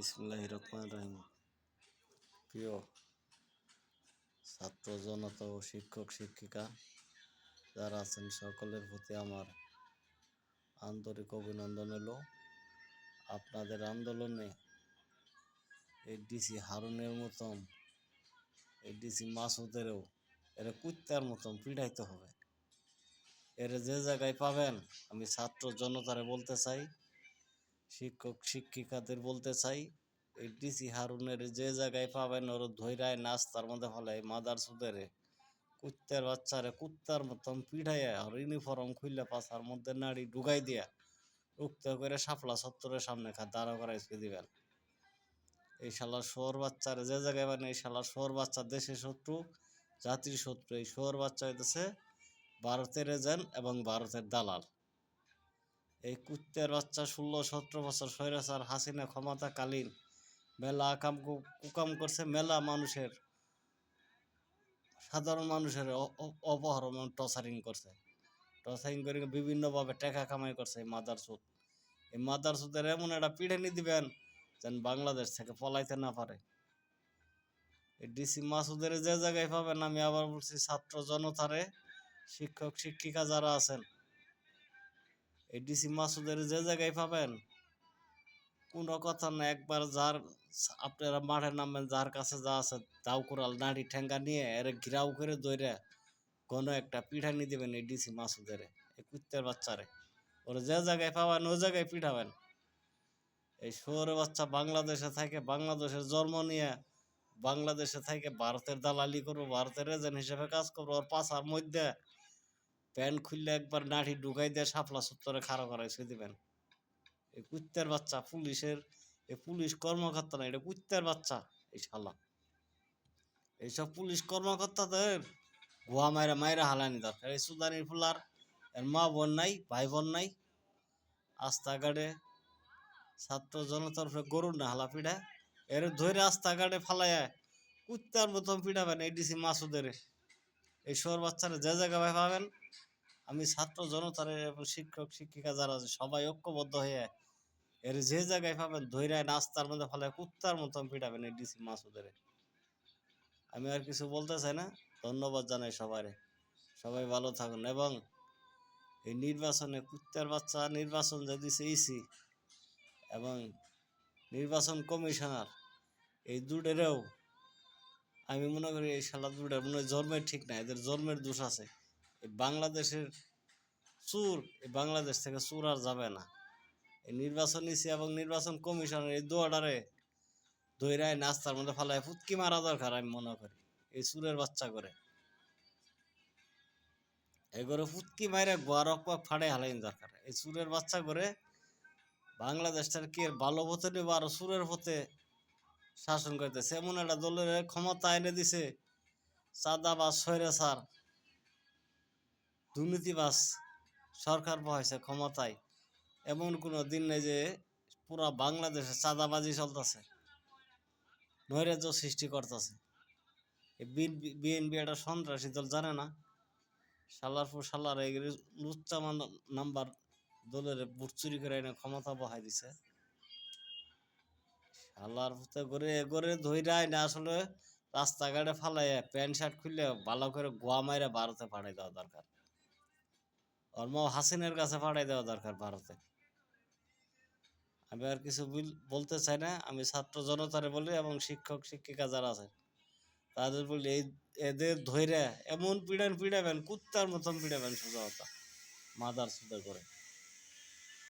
বিসমিল্লাহির রহমানির রহিম। প্রিয় ছাত্র জনতা ও শিক্ষক শিক্ষিকা যারা আছেন সকলের প্রতি আমার আন্তরিক অভিনন্দন হলো। আপনাদের আন্দোলনে এই ডিসি হারুনের মতন এই ডিসি মাসুদেরও এরা কুত্তার মতন পিড়াইতে হবে। এরা যে জায়গায় পাবেন, আমি ছাত্র জনতারে বলতে চাই, শিক্ষক শিক্ষিকাদের বলতে চাই, এই ডিসি হারুনের যে জায়গায় পাবেন ওর ধৈরায় নাস্তার মধ্যে ফলে মাদার সুদেরে কুত্তার বাচ্চারে কুত্তার মতন পিড়াইয়া আর ইউনিফর্ম খুললে পাশার মধ্যে নাড়ি ঢুকাই দিয়া উক্ত করে শাপলা চত্বরের সামনে দাঁড়া করাইছে দিবেন। এই শালার শোর বাচ্চারে যে জায়গায় পাবেন, এই শালার শোর বাচ্চা দেশের শত্রু, জাতির শত্রু। এই শোর বাচ্চা হইতেছে ভারতের এজেন্ট এবং ভারতের দালাল। এই কুত্তের বাচ্চা 16-17 বছর স্বৈরাচার হাসিনা ক্ষমতাকালীন মেলা কুকাম করছে, মেলা মানুষের সাধারণ মানুষের অপহরণ টর্চারিং করছে, টর্চারিং করে বিভিন্নভাবে টাকা কামাই করছে। এই মাদার সুদের এমন একটা পিড়ানি দিবেন যেন বাংলাদেশ থেকে পলাইতে না পারে। এই ডিসি মাসুদের যে জায়গায় পাবেন, আমি আবার বলছি ছাত্র জনতারে, শিক্ষক শিক্ষিকা যারা আছেন, এই ডিসি মাসুদের যে জায়গায় পাবেন কোনো কথা না, একবার যার আপনারা মাঠে নামবেন, যার কাছে যা আছে দাও কোরাল নাড়ি ঠেঙ্গা নিয়ে এর ঘিরাও করে দৌড়ে কোনো একটা পিঠানি দেবেন এই ডিসি মাসুদের এই কুত্তের বাচ্চারে। ওরা যে জায়গায় পাবেন ওই জায়গায় পিঠাবেন। এই শহরের বাচ্চা বাংলাদেশে থাকে, বাংলাদেশের জন্ম নিয়ে বাংলাদেশে থেকে ভারতের দালালি করবো, ভারতের এজেন্ট হিসেবে কাজ করবো। ওর পাশার মধ্যে প্যান্ট খুললে একবার নাড়ি ঢুকাই দিয়ে শাপলা চত্বরে খাড়া করাইছে দিবেন। এই কুত্তের বাচ্চা পুলিশের, এই পুলিশ কর্মকর্তা না, এটা কুত্তের বাচ্চা। এই শালা এইসব পুলিশ কর্মকর্তাদের গোয়া মাইরা মাইরা হালানি দরকার। এই সুদানির ফুলার এর মা বোন নাই, ভাই বোন নাই, রাস্তাঘাটে ছাত্র জনতার গরুর না হালা পিড়া, এর ধরে রাস্তাঘাটে ফালাইয়া কুত্তার মতন পিড়াবেন এই ডিসি মাসুদের। এই শহর বাচ্চারা যে জায়গায় পাবেন, আমি ছাত্র জনতার এবং শিক্ষক শিক্ষিকা যারা আছে সবাই ঐক্যবদ্ধ হয়ে এর যে জায়গায় পাবেন ধৈরায় নাস্তার মধ্যে ফলে কুত্তার মতন পিটাবেন এই ডিসি মাসুদের। আমি আর কিছু বলতে চাই না, ধন্যবাদ জানাই সবাই। সবাই ভালো থাকুন। এবং এই নির্বাচনে কুত্তার বাচ্চা নির্বাচন যে দিছে ইসি এবং নির্বাচন কমিশনার, এই দুটেরও আমি মনে করি এই শালা দুটের মনে হয় জন্মের ঠিক না, এদের জন্মের দোষ আছে। এই বাংলাদেশের চুর, এই বাংলাদেশ থেকে চুর আর যাবে না। এই নির্বাচন ইসি এবং নির্বাচন কমিশনের এই দুয়াটারে দৈরায় নাস্তার মধ্যে ফালায় ফুটকি মারা দরকার আমি মনে করি। এই চুরের বাচ্চা করে এগোরে ফুটকি মাইরে গোয়া রক ফাড়ে হালাই দরকার। এই চুরের বাচ্চা করে বাংলাদেশটার কি ভালো পথে নেবো আরো চুরের পথে শাসন করতেছে। এমন একটা দলের ক্ষমতা এনে দিছে, চাঁদাবাজ স্বৈরাচার দুর্নীতিবাজ সরকার বহাইছে ক্ষমতায়। এমন কোনো দিন নেই যে পুরা বাংলাদেশে চাঁদাবাজি চলতেছে, নৈরাজ্য সৃষ্টি করতেছে। বিএনপি একটা সন্ত্রাসী দল, জানে না? শালারপুর শালার এগুলি লুচ্চা নাম্বার দলের ভোট চুরি করে এনে ক্ষমতা বহাই দিছে। শালার পুতে করে এগোরে ধৈরাই না, আসলে রাস্তাঘাটে ফালাইয়া প্যান্ট শার্ট খুললে ভালো করে গোয়া মাইরা ভারতে পাঠাই দেওয়া দরকার, অর্ম হাসিনের কাছে পাঠাই দেওয়া দরকার ভারতে। আমি আর কিছু বলতে চাই না, আমি ছাত্র জনতারে বলি এবং শিক্ষক শিক্ষিকা যারা আছে তাদের বলি এদের ধৈর্য এমন পিড়াবেন কুত্তার মতন পিড়াবেন, সোজা কথা মাদার সুদে করে।